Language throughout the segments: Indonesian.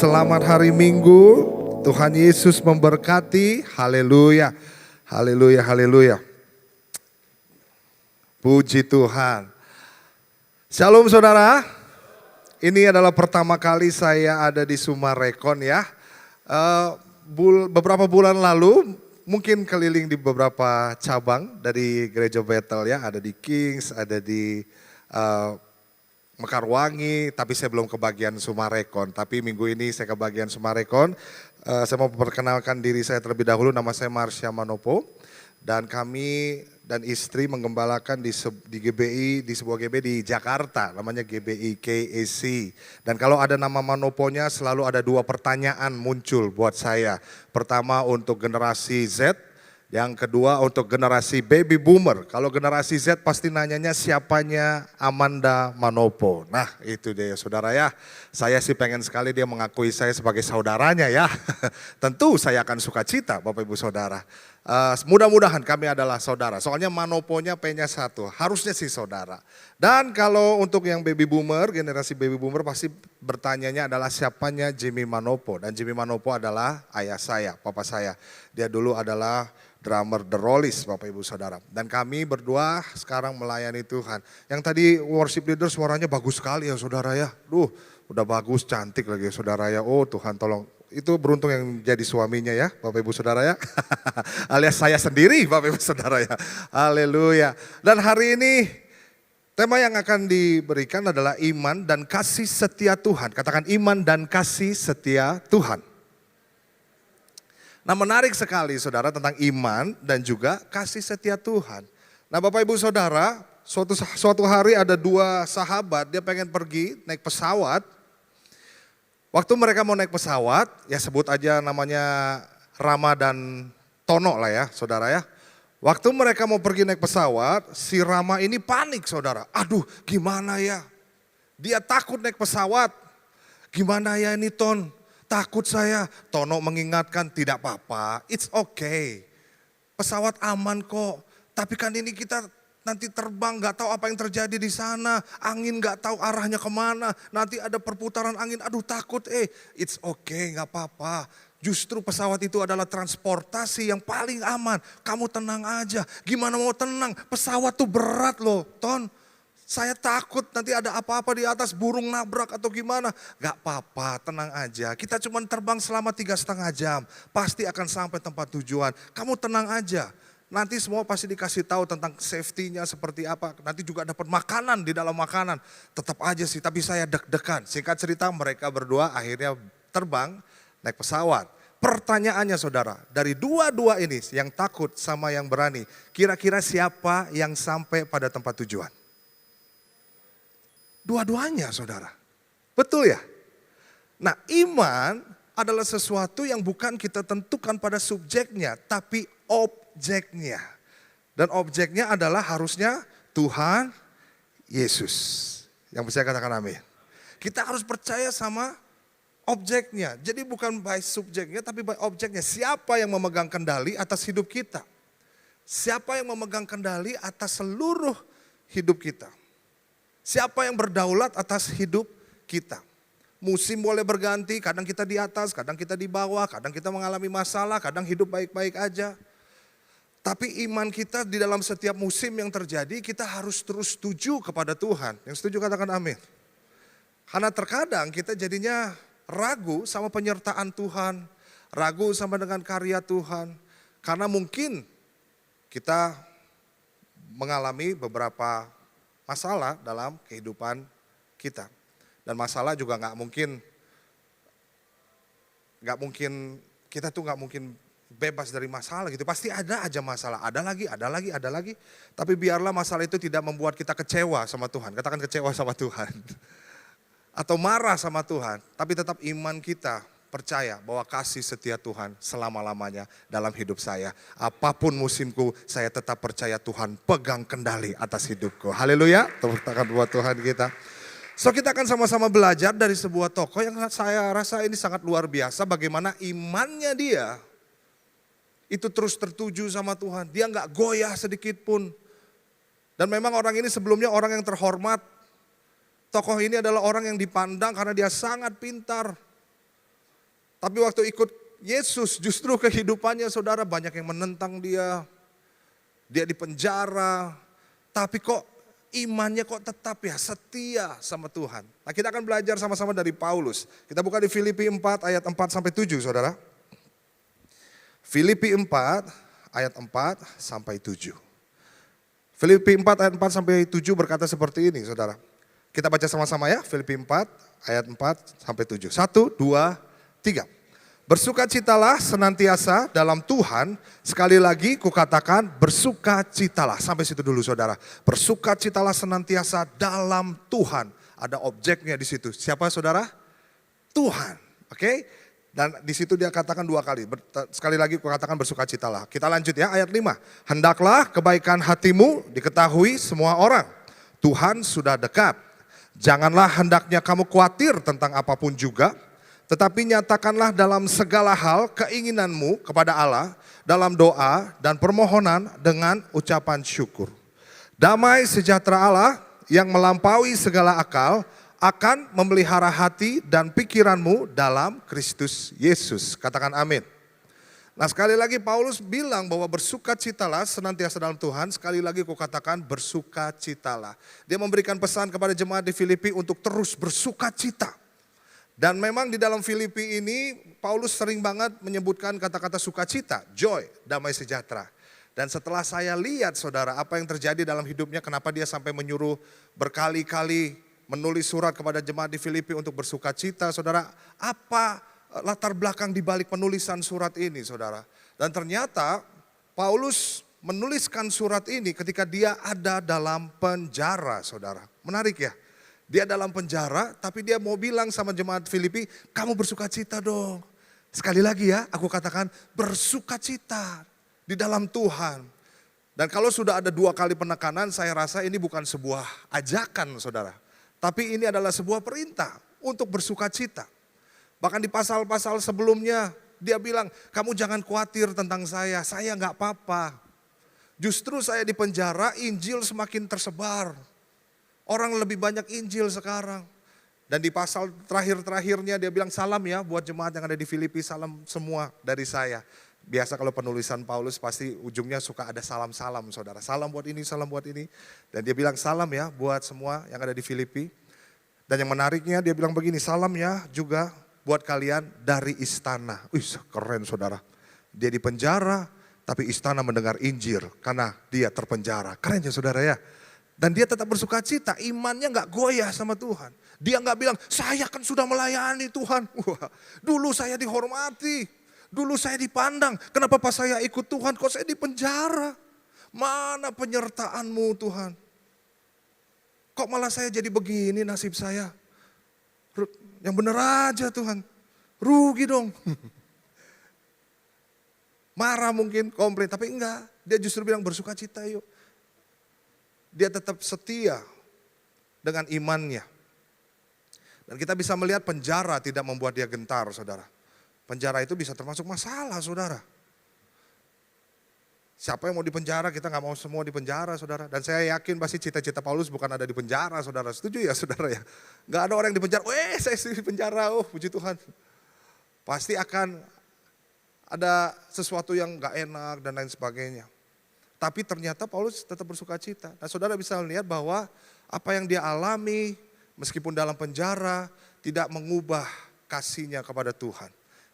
Selamat hari Minggu. Tuhan Yesus memberkati. Haleluya. Haleluya, haleluya. Puji Tuhan. Shalom saudara. Ini adalah pertama kali saya ada di Sumarekon ya. Beberapa bulan lalu mungkin keliling di beberapa cabang dari Gereja Bethel ya. Ada di Kings, ada di Mekarwangi, tapi saya belum kebagian Sumarekon. Tapi minggu ini saya kebagian Sumarekon. Saya mau memperkenalkan diri saya terlebih dahulu, nama saya Marsha Manopo. Dan kami dan istri menggembalakan di GBI, di sebuah GBI di Jakarta, namanya GBI KAC. Dan kalau ada nama Manoponya selalu ada dua pertanyaan muncul buat saya. Pertama untuk generasi Z, yang kedua untuk generasi baby boomer. Kalau generasi Z pasti nanyanya siapanya Amanda Manopo. Nah itu dia saudara ya. Saya sih pengen sekali dia mengakui saya sebagai saudaranya ya. Tentu saya akan sukacita Bapak Ibu Saudara. Mudah-mudahan kami adalah saudara. Soalnya Manoponya P-nya satu. Harusnya sih saudara. Dan kalau untuk yang baby boomer, generasi baby boomer pasti bertanyanya adalah siapanya Jimmy Manopo. Dan Jimmy Manopo adalah ayah saya, papa saya. Dia dulu adalah drummer The Rollies Bapak Ibu Saudara. Dan kami berdua sekarang melayani Tuhan. Yang tadi worship leader suaranya bagus sekali ya saudara ya. Udah bagus, cantik lagi ya saudara ya. Oh Tuhan tolong. Itu beruntung yang jadi suaminya ya Bapak Ibu Saudara ya. Alias saya sendiri Bapak Ibu Saudara ya. Haleluya. Dan hari ini tema yang akan diberikan adalah iman dan kasih setia Tuhan. Katakan iman dan kasih setia Tuhan. Nah menarik sekali saudara tentang iman dan juga kasih setia Tuhan. Nah Bapak Ibu Saudara, suatu hari ada dua sahabat, dia pengen pergi naik pesawat. Waktu mereka mau naik pesawat, ya sebut aja namanya Rama dan Tono lah ya saudara ya. Waktu mereka mau pergi naik pesawat, si Rama ini panik saudara. Aduh gimana ya, dia takut naik pesawat. Gimana ya ini Ton? Takut saya. Tono mengingatkan tidak apa-apa, it's okay. Pesawat aman kok. Tapi kan ini kita nanti terbang gak tahu apa yang terjadi di sana. Angin gak tahu arahnya kemana. Nanti ada perputaran angin, aduh takut it's okay gak apa-apa. Justru pesawat itu adalah transportasi yang paling aman. Kamu tenang aja, gimana mau tenang? Pesawat tuh berat loh Ton. Saya takut nanti ada apa-apa di atas, burung nabrak atau gimana. Gak apa-apa, tenang aja. Kita cuma terbang selama 3,5 jam. Pasti akan sampai tempat tujuan. Kamu tenang aja. Nanti semua pasti dikasih tahu tentang safety-nya seperti apa. Nanti juga dapat makanan di dalam makanan. Tetap aja sih, tapi saya deg-degan. Singkat cerita mereka berdua akhirnya terbang naik pesawat. Pertanyaannya saudara, dari dua-dua ini yang takut sama yang berani. Kira-kira siapa yang sampai pada tempat tujuan? Dua-duanya saudara. Betul ya? Nah iman adalah sesuatu yang bukan kita tentukan pada subjeknya, tapi objeknya. Dan objeknya adalah harusnya Tuhan Yesus. Yang bisa katakan amin. Kita harus percaya sama objeknya. Jadi bukan by subjeknya tapi by objeknya. Siapa yang memegang kendali atas hidup kita? Siapa yang memegang kendali atas seluruh hidup kita? Siapa yang berdaulat atas hidup kita? Musim boleh berganti, kadang kita di atas, kadang kita di bawah, kadang kita mengalami masalah, kadang hidup baik-baik aja. Tapi iman kita di dalam setiap musim yang terjadi, kita harus terus setuju kepada Tuhan. Yang setuju katakan amin. Karena terkadang kita jadinya ragu sama penyertaan Tuhan, ragu sama dengan karya Tuhan. Karena mungkin kita mengalami beberapa masalah dalam kehidupan kita. Dan masalah juga nggak mungkin kita tuh nggak mungkin bebas dari masalah gitu. Pasti ada aja masalah, ada lagi. Tapi biarlah masalah itu tidak membuat kita kecewa sama Tuhan. Katakan kecewa sama Tuhan. Atau marah sama Tuhan. Tapi tetap iman kita percaya bahwa kasih setia Tuhan selama-lamanya dalam hidup saya. Apapun musimku, saya tetap percaya Tuhan pegang kendali atas hidupku. Haleluya, tepuk tangan buat Tuhan kita. So kita akan sama-sama belajar dari sebuah tokoh yang saya rasa ini sangat luar biasa. Bagaimana imannya dia itu terus tertuju sama Tuhan. Dia gak goyah sedikit pun. Dan memang orang ini sebelumnya orang yang terhormat. Tokoh ini adalah orang yang dipandang karena dia sangat pintar. Tapi waktu ikut Yesus justru kehidupannya saudara banyak yang menentang dia. Dia di penjara, tapi kok imannya kok tetap ya setia sama Tuhan. Nah kita akan belajar sama-sama dari Paulus. Kita buka di Filipi 4 ayat 4 sampai 7 saudara. Filipi 4 ayat 4 sampai 7. Filipi 4 ayat 4 sampai 7 berkata seperti ini saudara. Kita baca sama-sama ya, Filipi 4 ayat 4 sampai 7. 1, 2, 3. Bersukacitalah senantiasa dalam Tuhan, sekali lagi kukatakan bersukacitalah. Sampai situ dulu saudara. Bersukacitalah senantiasa dalam Tuhan. Ada objeknya di situ. Siapa saudara? Tuhan. Oke? Dan di situ dia katakan 2 kali. Sekali lagi kukatakan bersukacitalah. Kita lanjut ya ayat 5. Hendaklah kebaikan hatimu diketahui semua orang. Tuhan sudah dekat. Janganlah hendaknya kamu khawatir tentang apapun juga. Tetapi nyatakanlah dalam segala hal keinginanmu kepada Allah dalam doa dan permohonan dengan ucapan syukur. Damai sejahtera Allah yang melampaui segala akal akan memelihara hati dan pikiranmu dalam Kristus Yesus. Katakan amin. Nah sekali lagi Paulus bilang bahwa bersukacitalah senantiasa dalam Tuhan. Sekali lagi aku katakan bersukacitalah. Dia memberikan pesan kepada jemaat di Filipi untuk terus bersukacita. Dan memang di dalam Filipi ini Paulus sering banget menyebutkan kata-kata sukacita, joy, damai sejahtera. Dan setelah saya lihat saudara apa yang terjadi dalam hidupnya, kenapa dia sampai menyuruh berkali-kali menulis surat kepada jemaat di Filipi untuk bersukacita saudara. Apa latar belakang di balik penulisan surat ini saudara. Dan ternyata Paulus menuliskan surat ini ketika dia ada dalam penjara saudara. Menarik ya. Dia dalam penjara, tapi dia mau bilang sama jemaat Filipi, kamu bersukacita dong. Sekali lagi ya, aku katakan bersukacita di dalam Tuhan. Dan kalau sudah ada 2 kali penekanan, saya rasa ini bukan sebuah ajakan saudara. Tapi ini adalah sebuah perintah untuk bersukacita. Bahkan di pasal-pasal sebelumnya, dia bilang, kamu jangan khawatir tentang saya nggak apa-apa. Justru saya di penjara, Injil semakin tersebar. Orang lebih banyak Injil sekarang. Dan di pasal terakhir-terakhirnya dia bilang salam ya buat jemaat yang ada di Filipi, salam semua dari saya. Biasa kalau penulisan Paulus pasti ujungnya suka ada salam-salam saudara. Salam buat ini, salam buat ini. Dan dia bilang salam ya buat semua yang ada di Filipi. Dan yang menariknya dia bilang begini, salam ya juga buat kalian dari istana. Wih keren saudara. Dia di penjara tapi istana mendengar Injil karena dia terpenjara. Keren ya saudara ya. Dan dia tetap bersukacita, imannya gak goyah sama Tuhan. Dia gak bilang, saya kan sudah melayani Tuhan. Wah, dulu saya dihormati, dulu saya dipandang. Kenapa pas saya ikut Tuhan, kok saya di penjara? Mana penyertaanmu Tuhan? Kok malah saya jadi begini nasib saya? Yang bener aja Tuhan, rugi dong. Marah mungkin, komplain, tapi enggak. Dia justru bilang bersukacita yuk. Dia tetap setia dengan imannya. Dan kita bisa melihat penjara tidak membuat dia gentar saudara. Penjara itu bisa termasuk masalah saudara. Siapa yang mau di penjara, kita gak mau semua di penjara saudara. Dan saya yakin pasti cita-cita Paulus bukan ada di penjara saudara. Setuju ya saudara ya? Gak ada orang yang di penjara, saya di penjara, puji Tuhan. Pasti akan ada sesuatu yang gak enak dan lain sebagainya. Tapi ternyata Paulus tetap bersukacita. Nah saudara bisa melihat bahwa apa yang dia alami meskipun dalam penjara tidak mengubah kasihnya kepada Tuhan.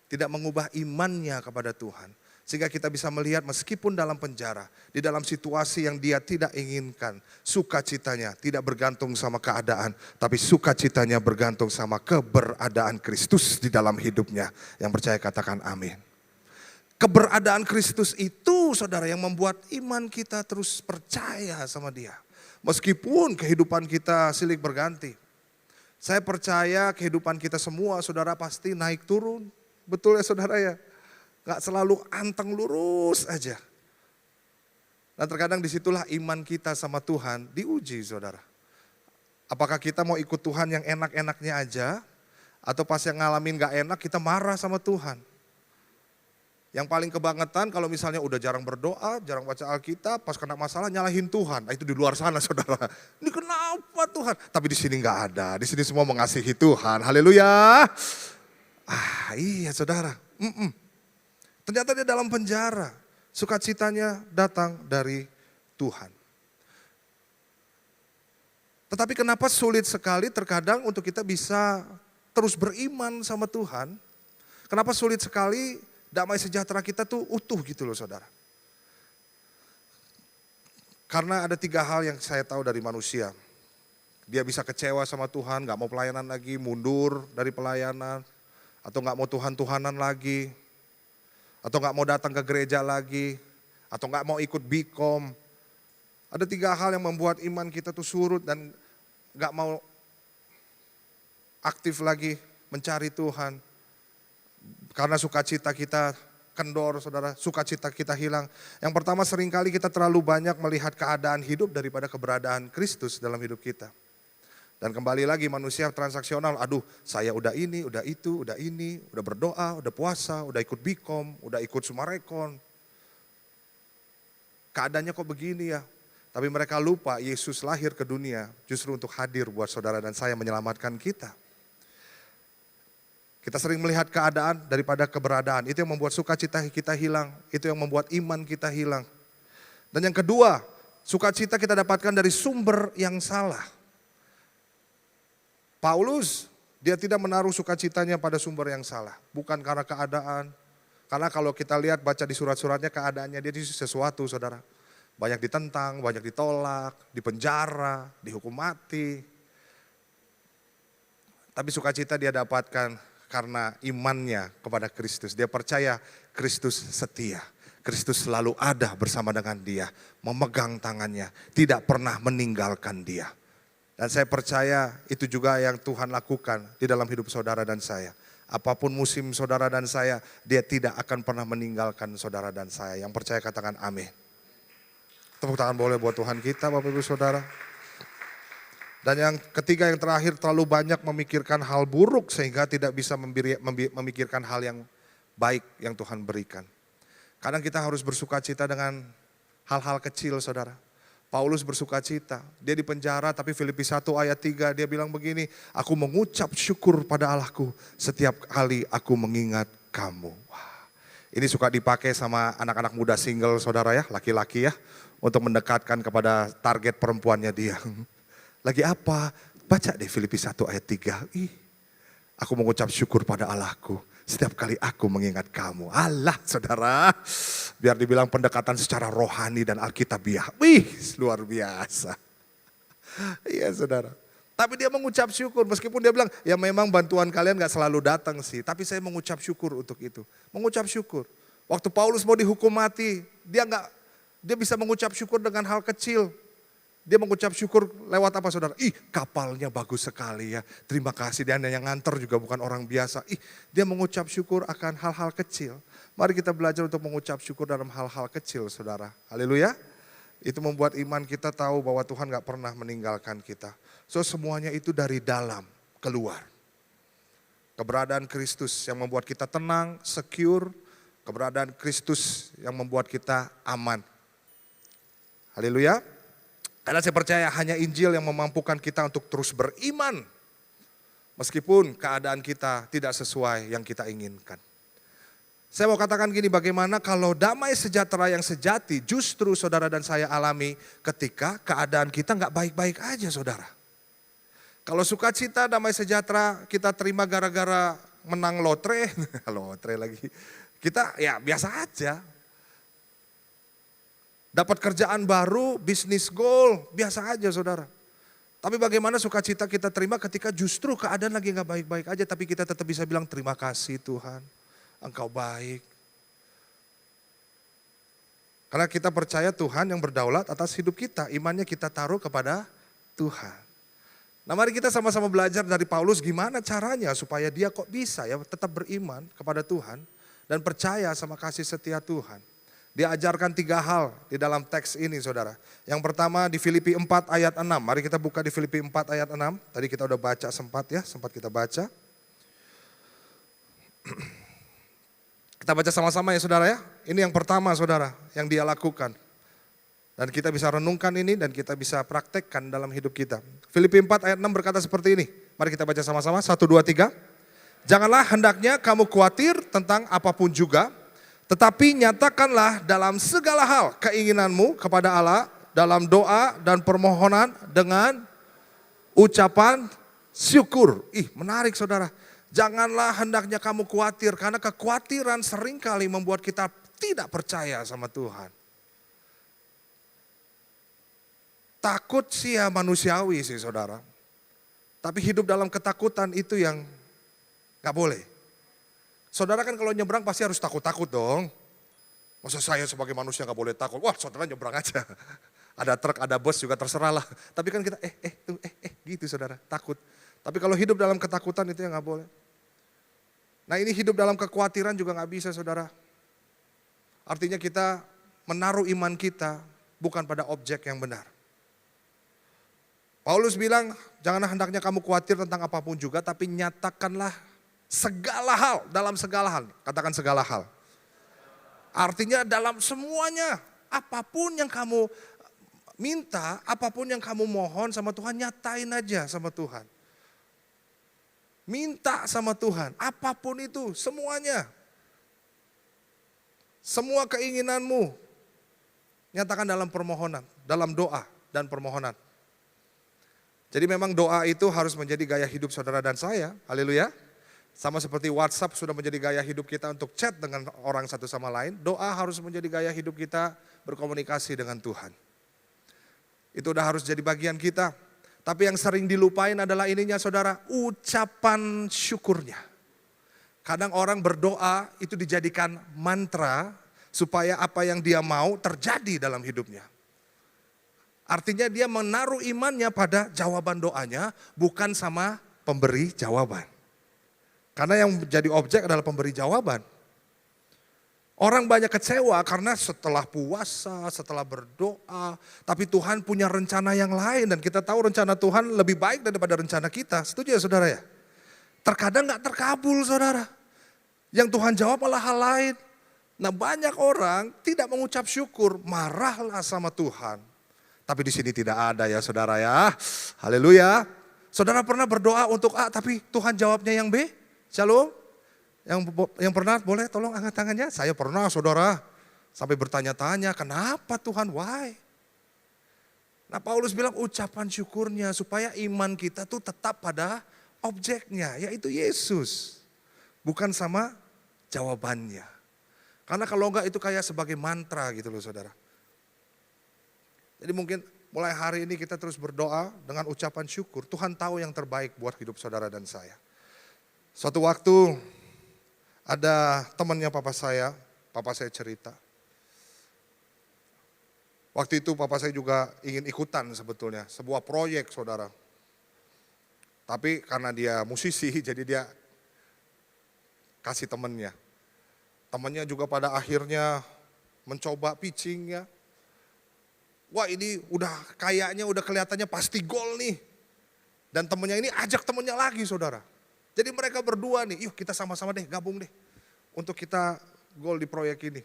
Tidak mengubah imannya kepada Tuhan. Sehingga kita bisa melihat meskipun dalam penjara, di dalam situasi yang dia tidak inginkan, sukacitanya tidak bergantung sama keadaan, tapi sukacitanya bergantung sama keberadaan Kristus di dalam hidupnya. Yang percaya katakan amin. Keberadaan Kristus itu saudara yang membuat iman kita terus percaya sama dia. Meskipun kehidupan kita silih berganti. Saya percaya kehidupan kita semua saudara pasti naik turun. Betul ya saudara ya? Gak selalu anteng lurus aja. Nah terkadang disitulah iman kita sama Tuhan diuji saudara. Apakah kita mau ikut Tuhan yang enak-enaknya aja. Atau pas yang ngalamin gak enak kita marah sama Tuhan. Yang paling kebangetan kalau misalnya udah jarang berdoa, jarang baca Alkitab, pas kena masalah nyalahin Tuhan. Nah itu di luar sana saudara. Ini kenapa Tuhan? Tapi di sini nggak ada. Di sini semua mengasihi Tuhan. Haleluya. Iya saudara. Ternyata dia dalam penjara. Sukacitanya datang dari Tuhan. Tetapi kenapa sulit sekali terkadang untuk kita bisa terus beriman sama Tuhan? Kenapa sulit sekali damai sejahtera kita tuh utuh gitu loh saudara? Karena ada 3 hal yang saya tahu dari manusia. Dia bisa kecewa sama Tuhan, gak mau pelayanan lagi, mundur dari pelayanan. Atau gak mau Tuhan-Tuhanan lagi. Atau gak mau datang ke gereja lagi. Atau gak mau ikut bikom. Ada 3 hal yang membuat iman kita tuh surut dan gak mau aktif lagi mencari Tuhan. Karena sukacita kita kendor saudara, sukacita kita hilang. Yang pertama seringkali kita terlalu banyak melihat keadaan hidup daripada keberadaan Kristus dalam hidup kita. Dan kembali lagi manusia transaksional, aduh saya udah ini, udah itu, udah ini, udah berdoa, udah puasa, udah ikut bikom, udah ikut sumarekon. Keadaannya kok begini ya? Tapi mereka lupa Yesus lahir ke dunia justru untuk hadir buat saudara dan saya menyelamatkan kita. Kita sering melihat keadaan daripada keberadaan. Itu yang membuat sukacita kita hilang. Itu yang membuat iman kita hilang. Dan yang kedua, sukacita kita dapatkan dari sumber yang salah. Paulus, dia tidak menaruh sukacitanya pada sumber yang salah. Bukan karena keadaan. Karena kalau kita lihat baca di surat-suratnya keadaannya dia di sesuatu saudara. Banyak ditentang, banyak ditolak, dipenjara, dihukum mati. Tapi sukacita dia dapatkan karena imannya kepada Kristus. Dia percaya Kristus setia. Kristus selalu ada bersama dengan dia. Memegang tangannya. Tidak pernah meninggalkan dia. Dan saya percaya itu juga yang Tuhan lakukan di dalam hidup saudara dan saya. Apapun musim saudara dan saya, dia tidak akan pernah meninggalkan saudara dan saya. Yang percaya katakan amin. Tepuk tangan boleh buat Tuhan kita Bapak Ibu Saudara. Dan yang ketiga yang terakhir terlalu banyak memikirkan hal buruk sehingga tidak bisa memikirkan hal yang baik yang Tuhan berikan. Kadang kita harus bersukacita dengan hal-hal kecil saudara. Paulus bersukacita, dia di penjara tapi Filipi 1 ayat 3 dia bilang begini, aku mengucap syukur pada Allahku setiap kali aku mengingat kamu. Wah, ini suka dipakai sama anak-anak muda single saudara ya, laki-laki ya. Untuk mendekatkan kepada target perempuannya dia. Lagi apa? Baca deh Filipi 1 ayat 3. Aku mengucap syukur pada Allahku setiap kali aku mengingat kamu. Allah saudara, biar dibilang pendekatan secara rohani dan alkitabiah. Luar biasa. Iya saudara. Tapi dia mengucap syukur meskipun dia bilang ya memang bantuan kalian gak selalu datang sih. Tapi saya mengucap syukur untuk itu. Mengucap syukur. Waktu Paulus mau dihukum mati, dia bisa mengucap syukur dengan hal kecil. Dia mengucap syukur lewat apa saudara? Kapalnya bagus sekali ya. Terima kasih dia yang nganter juga bukan orang biasa. Dia mengucap syukur akan hal-hal kecil. Mari kita belajar untuk mengucap syukur dalam hal-hal kecil saudara. Haleluya. Itu membuat iman kita tahu bahwa Tuhan gak pernah meninggalkan kita. So semuanya itu dari dalam keluar. Keberadaan Kristus yang membuat kita tenang, secure. Keberadaan Kristus yang membuat kita aman. Haleluya. Karena saya percaya hanya Injil yang memampukan kita untuk terus beriman. Meskipun keadaan kita tidak sesuai yang kita inginkan. Saya mau katakan gini, bagaimana kalau damai sejahtera yang sejati justru saudara dan saya alami ketika keadaan kita gak baik-baik aja saudara. Kalau sukacita damai sejahtera kita terima gara-gara menang lotre, lotre lagi. Kita ya biasa aja. Dapat kerjaan baru, bisnis goal, biasa aja saudara. Tapi bagaimana sukacita kita terima ketika justru keadaan lagi gak baik-baik aja. Tapi kita tetap bisa bilang terima kasih Tuhan, Engkau baik. Karena kita percaya Tuhan yang berdaulat atas hidup kita. Imannya kita taruh kepada Tuhan. Nah mari kita sama-sama belajar dari Paulus gimana caranya supaya dia kok bisa ya tetap beriman kepada Tuhan. Dan percaya sama kasih setia Tuhan. Dia ajarkan 3 hal di dalam teks ini saudara. Yang pertama di Filipi 4 ayat 6. Mari kita buka di Filipi 4 ayat 6. Tadi kita udah baca sempat kita baca. Kita baca sama-sama ya saudara ya. Ini yang pertama saudara yang dia lakukan. Dan kita bisa renungkan ini dan kita bisa praktekkan dalam hidup kita. Filipi 4 ayat 6 berkata seperti ini. Mari kita baca sama-sama. 1, 2, 3. Janganlah hendaknya kamu khawatir tentang apapun juga, tetapi nyatakanlah dalam segala hal keinginanmu kepada Allah dalam doa dan permohonan dengan ucapan syukur. Menarik saudara. Janganlah hendaknya kamu khawatir, karena kekhawatiran seringkali membuat kita tidak percaya sama Tuhan. Takut sih ya manusiawi sih saudara. Tapi hidup dalam ketakutan itu yang gak boleh. Saudara kan kalau nyebrang pasti harus takut-takut dong. Masa saya sebagai manusia gak boleh takut? Wah saudara nyebrang aja. Ada truk, ada bus juga terserah lah. Tapi kan kita gitu saudara, takut. Tapi kalau hidup dalam ketakutan itu yang gak boleh. Nah ini hidup dalam kekhawatiran juga gak bisa saudara. Artinya kita menaruh iman kita bukan pada objek yang benar. Paulus bilang, janganlah hendaknya kamu khawatir tentang apapun juga, tapi nyatakanlah segala hal, dalam segala hal. Katakan segala hal. Artinya dalam semuanya, apapun yang kamu minta, apapun yang kamu mohon sama Tuhan, nyatain aja sama Tuhan. Minta sama Tuhan, apapun itu, semuanya. Semua keinginanmu, nyatakan dalam permohonan, dalam doa dan permohonan. Jadi memang doa itu harus menjadi gaya hidup saudara dan saya, haleluya. Sama seperti WhatsApp sudah menjadi gaya hidup kita untuk chat dengan orang satu sama lain, doa harus menjadi gaya hidup kita berkomunikasi dengan Tuhan. Itu udah harus jadi bagian kita. Tapi yang sering dilupain adalah ininya saudara, ucapan syukurnya. Kadang orang berdoa itu dijadikan mantra supaya apa yang dia mau terjadi dalam hidupnya. Artinya dia menaruh imannya pada jawaban doanya, bukan sama pemberi jawaban. Karena yang menjadi objek adalah pemberi jawaban. Orang banyak kecewa karena setelah puasa, setelah berdoa, tapi Tuhan punya rencana yang lain. Dan kita tahu rencana Tuhan lebih baik daripada rencana kita. Setuju ya saudara ya? Terkadang gak terkabul saudara. Yang Tuhan jawab malah hal lain. Nah banyak orang tidak mengucap syukur, marahlah sama Tuhan. Tapi di sini tidak ada ya saudara ya. Haleluya. Saudara pernah berdoa untuk A tapi Tuhan jawabnya yang B? Shalom. Yang pernah boleh tolong angkat tangannya. Saya pernah saudara. Sampai bertanya-tanya kenapa Tuhan, why? Nah Paulus bilang ucapan syukurnya supaya iman kita tuh tetap pada objeknya. Yaitu Yesus. Bukan sama jawabannya. Karena kalau enggak itu kayak sebagai mantra gitu loh saudara. Jadi mungkin mulai hari ini kita terus berdoa dengan ucapan syukur. Tuhan tahu yang terbaik buat hidup saudara dan saya. Suatu waktu ada temannya papa saya cerita. Waktu itu papa saya juga ingin ikutan sebetulnya, sebuah proyek saudara. Tapi karena dia musisi jadi dia kasih temannya. Temannya juga pada akhirnya mencoba pitchingnya. Wah ini kayaknya udah kelihatannya pasti gol nih. Dan temennya ini ajak temennya lagi saudara. Jadi mereka berdua nih, yuk kita sama-sama deh gabung deh. Untuk kita gol di proyek ini.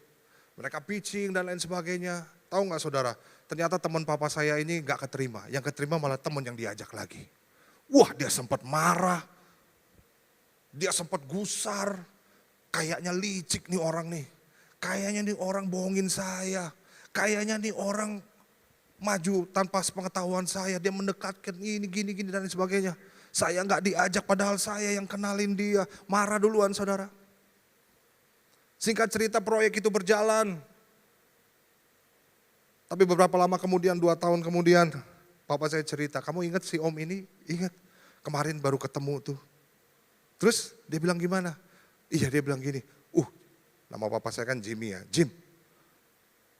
Mereka pitching dan lain sebagainya. Tahu gak saudara, ternyata teman papa saya ini gak keterima. Yang keterima malah teman yang diajak lagi. Wah dia sempat marah. Dia sempat gusar. Kayaknya licik nih orang nih. Kayaknya nih orang bohongin saya. Kayaknya nih orang maju tanpa sepengetahuan saya, dia mendekatkan ini gini dan lain sebagainya. Saya nggak diajak padahal saya yang kenalin dia, marah duluan saudara. Singkat cerita proyek itu berjalan. Tapi beberapa lama kemudian, 2 tahun kemudian, papa saya cerita, kamu ingat si om ini? Ingat, kemarin baru ketemu tuh. Terus dia bilang gimana? Iya dia bilang gini, nama papa saya kan Jimmy ya, Jim.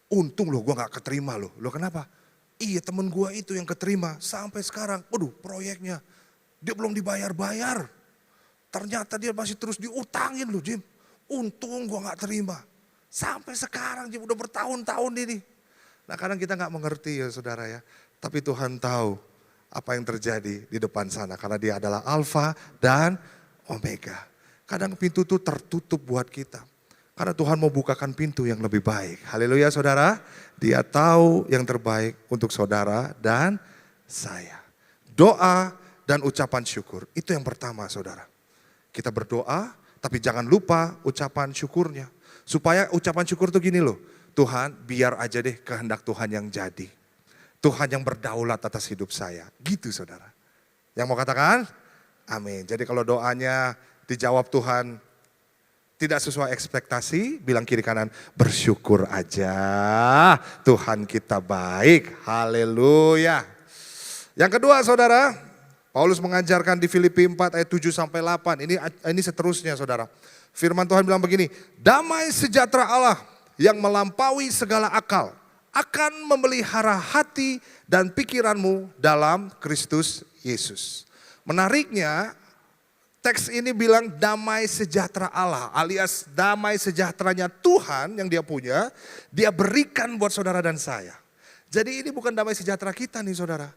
Untung loh gue gak keterima loh, kenapa? Iya temen gue itu yang keterima sampai sekarang, proyeknya dia belum dibayar-bayar. Ternyata dia masih terus diutangin loh Jim. Untung gue gak terima. Sampai sekarang Jim udah bertahun-tahun ini. Nah kadang kita gak mengerti ya saudara ya. Tapi Tuhan tahu apa yang terjadi di depan sana. Karena dia adalah Alfa dan Omega. Kadang pintu itu tertutup buat kita. Karena Tuhan mau bukakan pintu yang lebih baik. Haleluya saudara. Dia tahu yang terbaik untuk saudara dan saya. Doa dan ucapan syukur. Itu yang pertama saudara. Kita berdoa, tapi jangan lupa ucapan syukurnya. Supaya ucapan syukur tuh gini loh, Tuhan biar aja deh kehendak Tuhan yang jadi. Tuhan yang berdaulat atas hidup saya. Gitu saudara. Yang mau katakan? Amin. Jadi kalau doanya dijawab Tuhan tidak sesuai ekspektasi, bilang kiri kanan, bersyukur aja. Tuhan kita baik. Haleluya. Yang kedua saudara, Paulus mengajarkan di Filipi 4 ayat 7 sampai 8. Ini seterusnya saudara. Firman Tuhan bilang begini, damai sejahtera Allah yang melampaui segala akal akan memelihara hati dan pikiranmu dalam Kristus Yesus. Menariknya, teks ini bilang damai sejahtera Allah alias damai sejahteranya Tuhan yang dia punya, dia berikan buat saudara dan saya. Jadi ini bukan damai sejahtera kita nih saudara.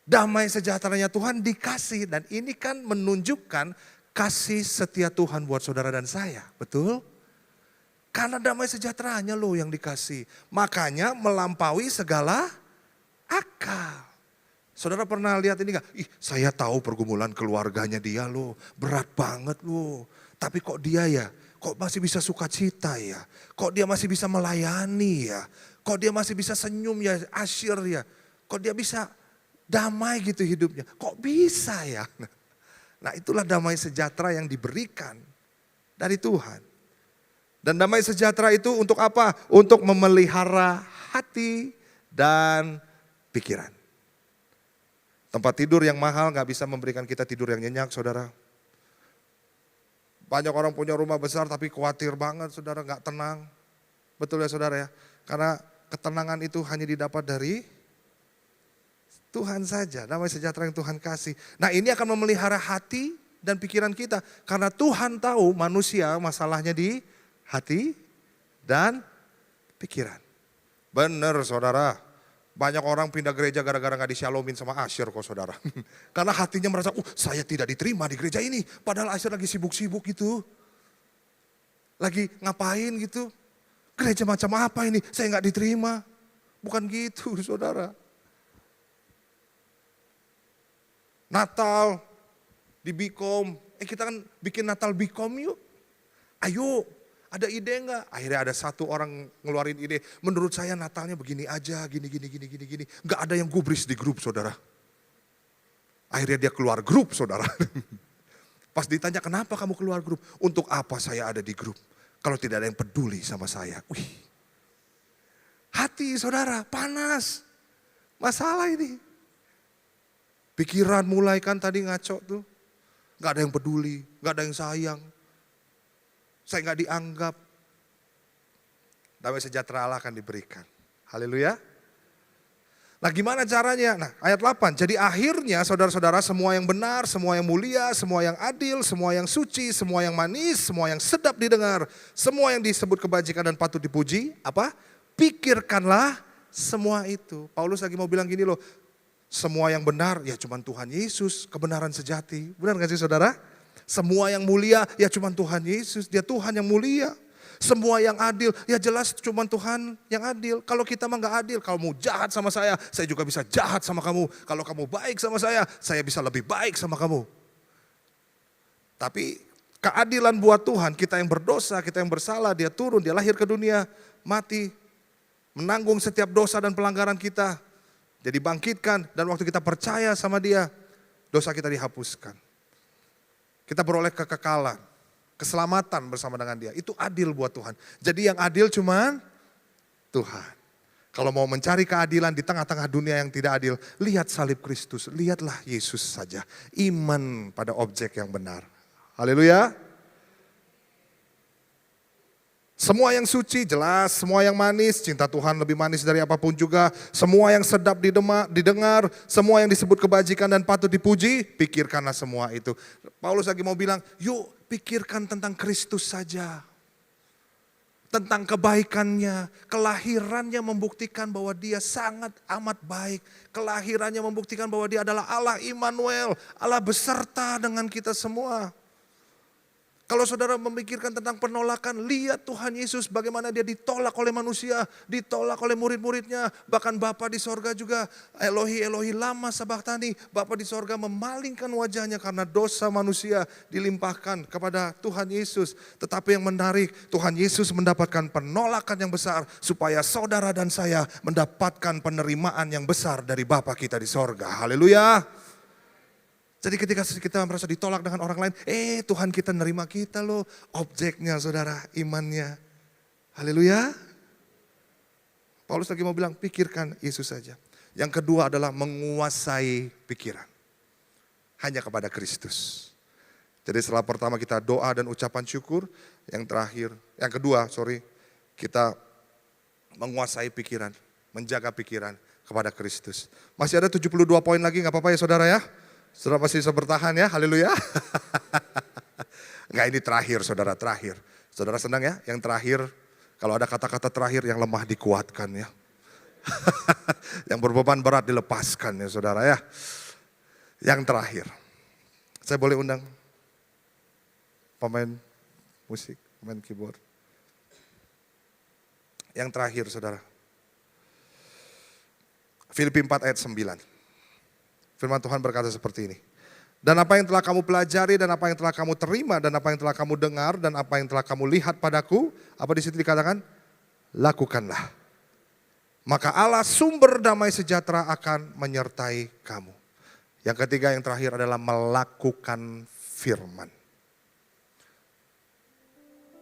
Damai sejahteranya Tuhan dikasih dan ini kan menunjukkan kasih setia Tuhan buat saudara dan saya, betul? Karena damai sejahteranya loh yang dikasih. Makanya melampaui segala akal. Saudara pernah lihat ini gak? Saya tahu pergumulan keluarganya dia loh, berat banget loh. Tapi kok dia ya, kok masih bisa sukacita ya? Kok dia masih bisa melayani ya? Kok dia masih bisa senyum ya, asyir ya? Kok dia bisa damai gitu hidupnya? Kok bisa ya? Nah itulah damai sejahtera yang diberikan dari Tuhan. Dan damai sejahtera itu untuk apa? Untuk memelihara hati dan pikiran. Tempat tidur yang mahal gak bisa memberikan kita tidur yang nyenyak saudara. Banyak orang punya rumah besar tapi khawatir banget saudara, gak tenang. Betul ya saudara ya? Karena ketenangan itu hanya didapat dari Tuhan saja, damai sejahtera yang Tuhan kasih. Nah ini akan memelihara hati dan pikiran kita. Karena Tuhan tahu manusia masalahnya di hati dan pikiran. Benar saudara, banyak orang pindah gereja gara-gara gak disyalomin sama Asyir kok saudara. Karena hatinya merasa, saya tidak diterima di gereja ini. Padahal Asyir lagi sibuk-sibuk gitu. Lagi ngapain gitu. Gereja macam apa ini, saya gak diterima. Bukan gitu saudara. Natal di Bikom, kita kan bikin Natal Bikom yuk. Ayo, ada ide enggak? Akhirnya ada satu orang ngeluarin ide, menurut saya Natalnya begini aja, gini. Enggak ada yang gubris di grup saudara. Akhirnya dia keluar grup saudara. Pas ditanya kenapa kamu keluar grup? Untuk apa saya ada di grup? Kalau tidak ada yang peduli sama saya. Wih, hati saudara panas. Masalah ini. Pikiran mulai kan tadi ngaco tuh. Gak ada yang peduli, gak ada yang sayang. Saya gak dianggap. Damai sejahtera Allah akan diberikan. Haleluya. Nah gimana caranya? Nah ayat 8. Jadi akhirnya saudara-saudara semua yang benar, semua yang mulia, semua yang adil, semua yang suci, semua yang manis, semua yang sedap didengar. Semua yang disebut kebajikan dan patut dipuji. Apa? Pikirkanlah semua itu. Paulus lagi mau bilang gini loh. Semua yang benar ya cuman Tuhan Yesus, kebenaran sejati. Benar gak sih saudara? Semua yang mulia ya cuman Tuhan Yesus, dia Tuhan yang mulia. Semua yang adil ya jelas cuman Tuhan yang adil. Kalau kita mah gak adil, kalau mau jahat sama saya juga bisa jahat sama kamu. Kalau kamu baik sama saya bisa lebih baik sama kamu. Tapi keadilan buat Tuhan, kita yang berdosa, kita yang bersalah, dia turun, dia lahir ke dunia, mati, menanggung setiap dosa dan pelanggaran kita. Dia dibangkitkan dan waktu kita percaya sama dia, dosa kita dihapuskan. Kita beroleh kekekalan, keselamatan bersama dengan dia. Itu adil buat Tuhan. Jadi yang adil cuman Tuhan. Kalau mau mencari keadilan di tengah-tengah dunia yang tidak adil, lihat salib Kristus, lihatlah Yesus saja. Iman pada objek yang benar. Haleluya. Semua yang suci jelas, semua yang manis, cinta Tuhan lebih manis dari apapun juga. Semua yang sedap didengar, semua yang disebut kebajikan dan patut dipuji, pikirkanlah semua itu. Paulus lagi mau bilang, yuk pikirkan tentang Kristus saja. Tentang kebaikannya, kelahirannya membuktikan bahwa dia sangat amat baik. Kelahirannya membuktikan bahwa dia adalah Allah Immanuel, Allah beserta dengan kita semua. Kalau saudara memikirkan tentang penolakan, lihat Tuhan Yesus bagaimana dia ditolak oleh manusia, ditolak oleh murid-muridnya. Bahkan Bapa di sorga juga, Elohi Elohi lama sabachthani. Bapa di sorga memalingkan wajahnya karena dosa manusia dilimpahkan kepada Tuhan Yesus. Tetapi yang menarik, Tuhan Yesus mendapatkan penolakan yang besar supaya saudara dan saya mendapatkan penerimaan yang besar dari Bapa kita di sorga. Haleluya. Jadi ketika kita merasa ditolak dengan orang lain, Tuhan kita nerima kita loh. Objeknya saudara, imannya. Haleluya. Paulus lagi mau bilang, pikirkan Yesus saja. Yang kedua adalah menguasai pikiran. Hanya kepada Kristus. Jadi setelah pertama kita doa dan ucapan syukur, yang kedua, kita menguasai pikiran, menjaga pikiran kepada Kristus. Masih ada 72 poin lagi, gak apa-apa ya saudara ya. Saudara pasti bisa bertahan ya, haleluya. Enggak, ini terakhir saudara, terakhir. Saudara senang ya, yang terakhir, kalau ada kata-kata terakhir yang lemah dikuatkan ya. Yang berbeban berat dilepaskan ya saudara ya. Yang terakhir, saya boleh undang pemain musik, pemain keyboard. Yang terakhir saudara, Filipi 4 ayat 9. Firman Tuhan berkata seperti ini. Dan apa yang telah kamu pelajari, dan apa yang telah kamu terima, dan apa yang telah kamu dengar, dan apa yang telah kamu lihat padaku, apa di situ dikatakan? Lakukanlah. Maka Allah sumber damai sejahtera akan menyertai kamu. Yang ketiga, yang terakhir adalah melakukan firman.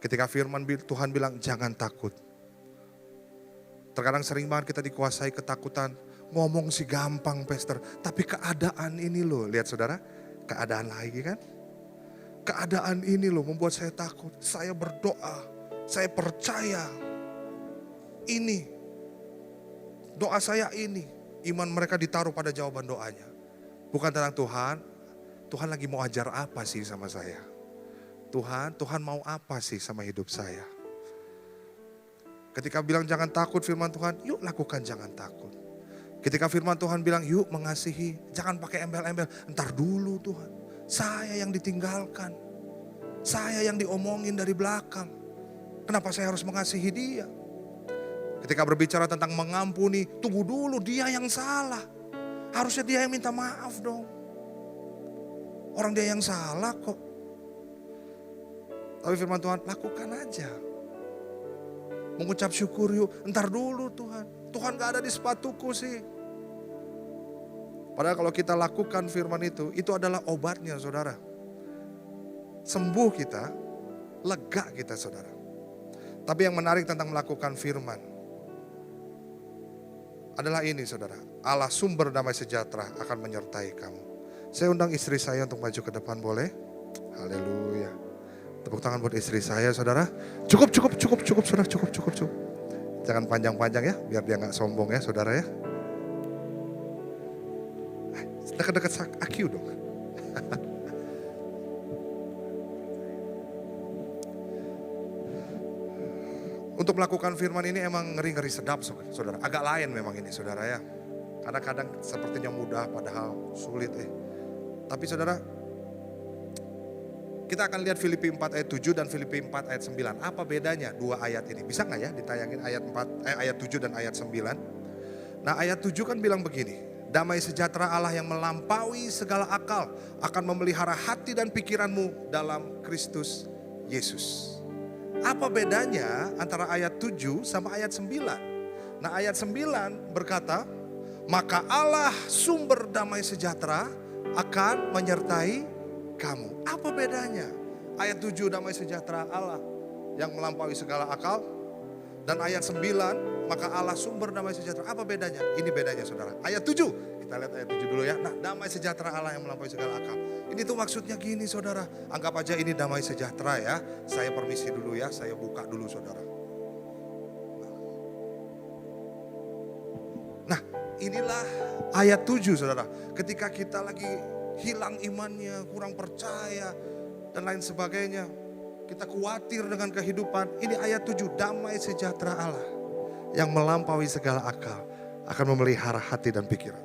Ketika firman Tuhan bilang jangan takut. Terkadang sering banget kita dikuasai ketakutan. Ngomong sih gampang pastor, tapi keadaan ini loh, lihat saudara, keadaan lagi kan. Keadaan ini loh membuat saya takut, saya berdoa, saya percaya ini, doa saya ini, iman mereka ditaruh pada jawaban doanya. Bukan tentang Tuhan lagi mau ajar apa sih sama saya. Tuhan mau apa sih sama hidup saya. Ketika bilang jangan takut firman Tuhan, yuk lakukan jangan takut. Ketika firman Tuhan bilang yuk mengasihi, jangan pakai embel-embel. Entar dulu Tuhan, saya yang ditinggalkan. Saya yang diomongin dari belakang. Kenapa saya harus mengasihi dia? Ketika berbicara tentang mengampuni, tunggu dulu dia yang salah. Harusnya dia yang minta maaf dong. Orang dia yang salah kok. Tapi firman Tuhan, lakukan aja. Mengucap syukur yuk, entar dulu Tuhan. Tuhan gak ada di sepatuku sih. Padahal kalau kita lakukan firman itu adalah obatnya saudara. Sembuh kita, lega kita saudara. Tapi yang menarik tentang melakukan firman adalah ini saudara. Allah sumber damai sejahtera akan menyertai kamu. Saya undang istri saya untuk maju ke depan boleh? Haleluya. Tepuk tangan buat istri saya saudara. Cukup saudara, cukup. Jangan panjang-panjang ya, biar dia gak sombong ya saudara ya. Dekat-dekat Akiu dong. Untuk melakukan firman ini emang ngeri-ngeri sedap saudara. Agak lain memang ini saudara ya. Kadang-kadang sepertinya mudah padahal sulit Tapi saudara, kita akan lihat Filipi 4 ayat 7 dan Filipi 4 ayat 9. Apa bedanya dua ayat ini? Bisa gak ya ditayangin ayat 7 dan ayat 9. Nah ayat 7 kan bilang begini. Damai sejahtera Allah yang melampaui segala akal akan memelihara hati dan pikiranmu dalam Kristus Yesus. Apa bedanya antara ayat 7 sama ayat 9? Nah ayat 9 berkata, maka Allah sumber damai sejahtera akan menyertai kamu. Apa bedanya? Ayat 7 damai sejahtera Allah yang melampaui segala akal. Dan ayat 9, maka Allah sumber damai sejahtera. Apa bedanya? Ini bedanya saudara. Ayat 7, kita lihat ayat 7 dulu ya. Nah damai sejahtera Allah yang melampaui segala akal. Ini tuh maksudnya gini saudara. Anggap aja ini damai sejahtera ya. Saya permisi dulu ya, saya buka dulu saudara. Nah inilah ayat 7 saudara. Ketika kita lagi hilang imannya, kurang percaya dan lain sebagainya. Kita khawatir dengan kehidupan. Ini ayat 7, damai sejahtera Allah yang melampaui segala akal akan memelihara hati dan pikiran.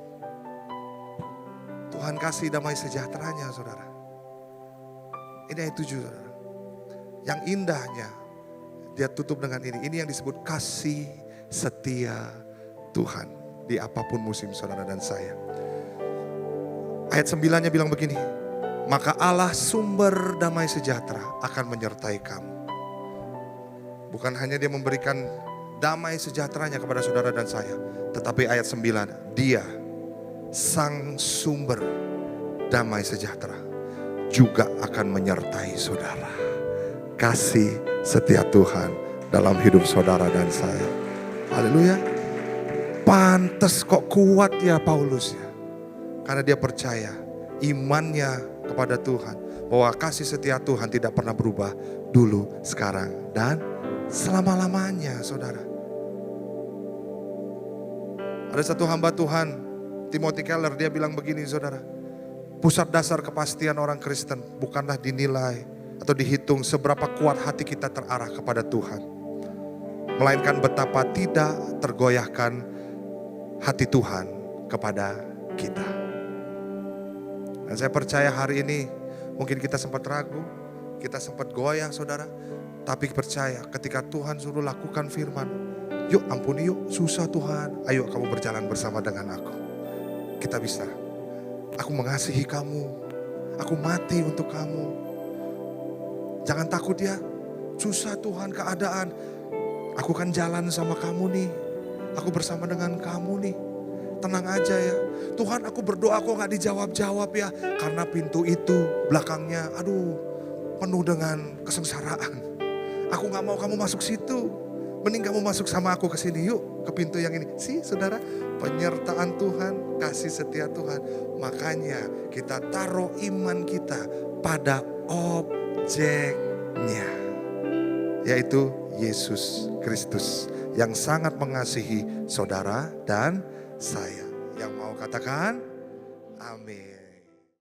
Tuhan kasih damai sejahteranya saudara. Ini ayat 7 saudara. Yang indahnya dia tutup dengan ini. Ini yang disebut kasih setia Tuhan di apapun musim saudara dan saya. Ayat 9-nya bilang begini, maka Allah sumber damai sejahtera akan menyertai kamu. Bukan hanya dia memberikan damai sejahteranya kepada saudara dan saya, tetapi ayat 9, dia sang sumber damai sejahtera juga akan menyertai saudara. Kasih setia Tuhan dalam hidup saudara dan saya. Haleluya. Pantes kok kuat ya Paulus ya. Karena dia percaya imannya kepada Tuhan, bahwa kasih setia Tuhan tidak pernah berubah dulu, sekarang, dan selama-lamanya saudara. Ada satu hamba Tuhan, Timothy Keller, dia bilang begini saudara. Pusat dasar kepastian orang Kristen bukanlah dinilai atau dihitung seberapa kuat hati kita terarah kepada Tuhan, melainkan betapa tidak tergoyahkan hati Tuhan kepada kita. Dan saya percaya hari ini mungkin kita sempat ragu, kita sempat goyah saudara. Tapi percaya ketika Tuhan suruh lakukan firman, yuk ampuni yuk, susah Tuhan, ayo kamu berjalan bersama dengan aku. Kita bisa. Aku mengasihi kamu, aku mati untuk kamu. Jangan takut ya, susah Tuhan keadaan, aku kan jalan sama kamu nih, aku bersama dengan kamu nih. Tenang aja ya, Tuhan aku berdoa kok gak dijawab-jawab ya, karena pintu itu belakangnya aduh penuh dengan kesengsaraan. Aku gak mau kamu masuk situ, mending kamu masuk sama aku ke sini yuk, ke pintu yang ini. Sih saudara, penyertaan Tuhan, kasih setia Tuhan. Makanya kita taruh iman kita pada objeknya, yaitu Yesus Kristus yang sangat mengasihi saudara dan saya. Yang mau katakan amin.